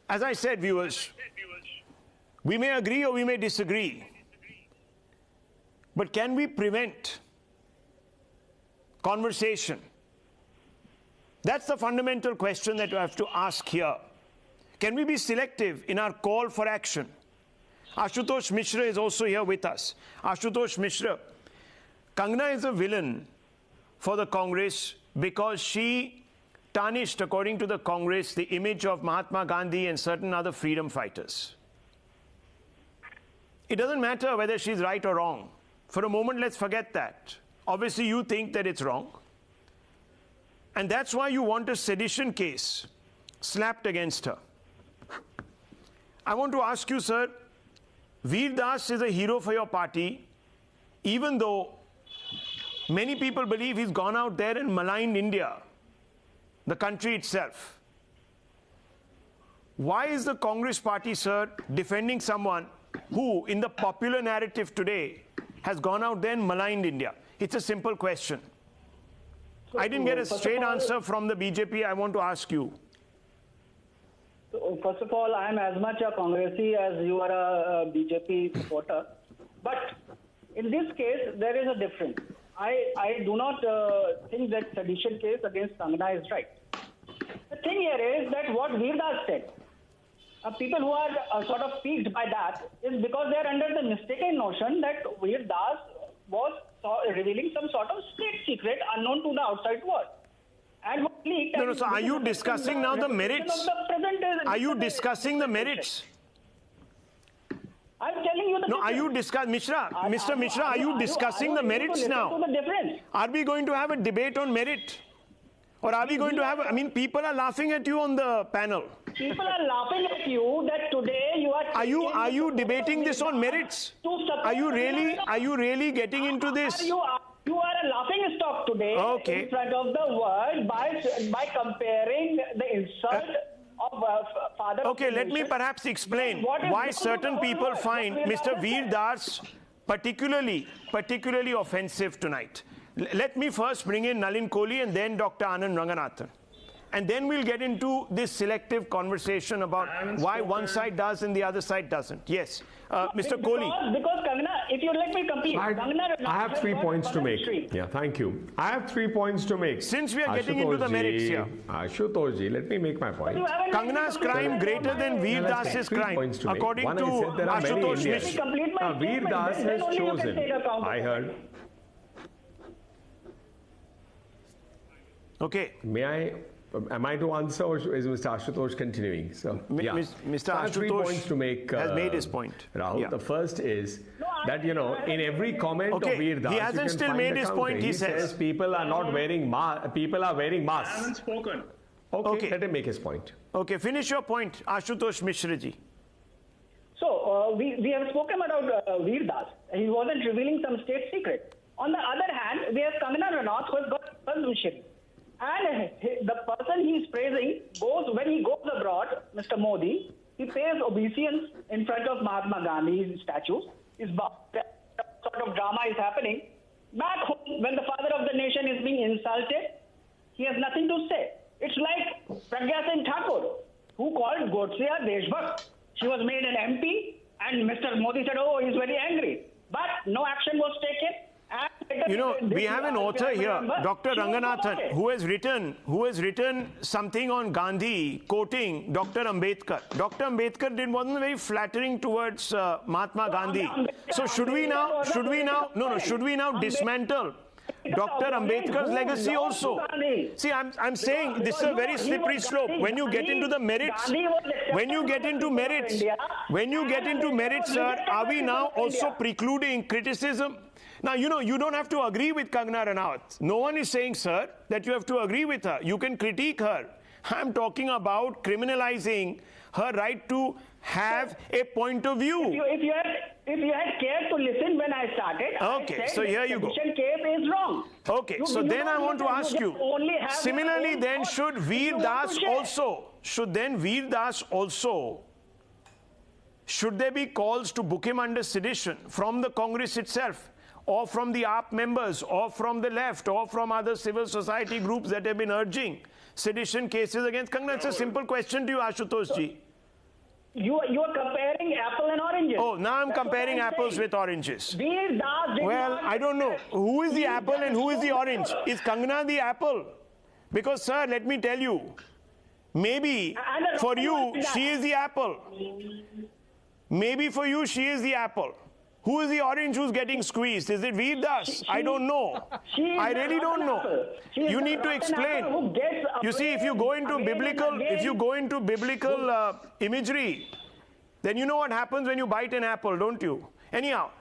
As I said, viewers, we may agree or we may disagree, but can we prevent conversation? That's the fundamental question that we have to ask here. Can we be selective in our call for action? Ashutosh Mishra is also here with us. Ashutosh Mishra, Kangana is a villain for the Congress because she tarnished, according to the Congress, the image of Mahatma Gandhi and certain other freedom fighters. It doesn't matter whether she's right or wrong. For a moment, let's forget that. Obviously, you think that it's wrong. And that's why you want a sedition case slapped against her. I want to ask you, sir, Veer Das is a hero for your party, even though many people believe he's gone out there and maligned India, the country itself. Why is the Congress party, sir, defending someone who, in the popular narrative today, has gone out there and maligned India? It's a simple question. I didn't get a straight answer from the BJP. I want to ask you. So first of all, I am as much a Congressee as you are a BJP supporter. But in this case, there is a difference. I do not think that sedition case against Kangana is right. The thing here is that what Veer Das said, people who are sort of piqued by that is because they are under the mistaken notion that Veer Das was revealing some sort of state secret unknown to the outside world. And what leaked... No, so are you discussing now the merits? Are you discussing the merits? I'm telling you the No, are you discussing... Mr. Mishra, are you discussing the merits now? Are we going to have a debate on merit? Or are we going to have... I mean, people are laughing at you on the panel. People are laughing at you that today you are... Are you debating this on merits? Are you really getting into this? You are a laughing stock today in front of the world by comparing the insult of father. Okay, let me perhaps explain why certain people find Mr. Veer Das particularly offensive tonight. Let me first bring in Nalin Kohli and then Dr. Anand Ranganathan. And then we'll get into this selective conversation about why one side does and the other side doesn't. Yes, Mr. Kohli. Because Kangana, if you let me complete. I have 3 points to make. Yeah, thank you. I have 3 points to make. Since we are getting into the merits here. Ashutosh ji, let me make my point. Kangana's crime greater than Veer Das's crime, according to Ashutosh Mishra. Veer Das has chosen. I heard. Okay. Am I to answer or is Mr. Ashutosh continuing? So, yeah. Mr. Ashutosh 3 points to make, has made his point. Rahul, yeah. The first is that, in every comment of Veer Das, he hasn't still made his point, he says. People are not wearing people are wearing masks. I haven't spoken. Okay, let him make his point. Okay, finish your point, Ashutosh Mishra ji. So, we have spoken about Veer Das. He wasn't revealing some state secret. On the other hand, we have Kangana Ranaut who has got permission. And the person he is praising when he goes abroad, Mr. Modi, he pays obeisance in front of Mahatma Gandhi's statues. Sort of drama is happening. Back home, when the father of the nation is being insulted, he has nothing to say. It's like Pragya Singh Thakur, who called Godse a Deshbhakt. She was made an MP, and Mr. Modi said, oh, he's very angry. But no action was taken. We have an author here, Dr. Ranganathan, who has written something on Gandhi, quoting Dr. Ambedkar. Dr. Ambedkar wasn't very flattering towards Mahatma Gandhi. So should we now dismantle Dr. Ambedkar's legacy also? See, I'm saying this is a very slippery slope. When you get into the merits, sir, are we now also precluding criticism? Now, you don't have to agree with Kangana Ranaut. No one is saying, sir, that you have to agree with her. You can critique her. I'm talking about criminalizing her right to have a point of view. If you had cared to listen when I started, okay, so here you go. Sedition case is wrong. Okay, so then I want to ask you, similarly then should Veer Das also, should there be calls to book him under sedition from the Congress itself, or from the AAP members, or from the left, or from other civil society groups that have been urging sedition cases against Kangana? It's a simple question to you, Ashutosh ji. You are comparing apple and oranges. Oh, now I'm That's what comparing apples saying. with oranges. Veer Das did Well, not- I don't know. Who is the He apple and who is the just orange? spoke. Is Kangana the apple? Because, sir, let me tell you, maybe And for you, like that. she is the apple. Maybe for you, she is the apple. Who is the orange who's getting squeezed? Is it Veer Das? I don't know. She is I the really don't rotten know. apple. She is You the need to rotten explain. apple who gets You see, if you go into again and biblical, again. if you go into biblical imagery, then you know what happens when you bite an apple, don't you? Anyhow,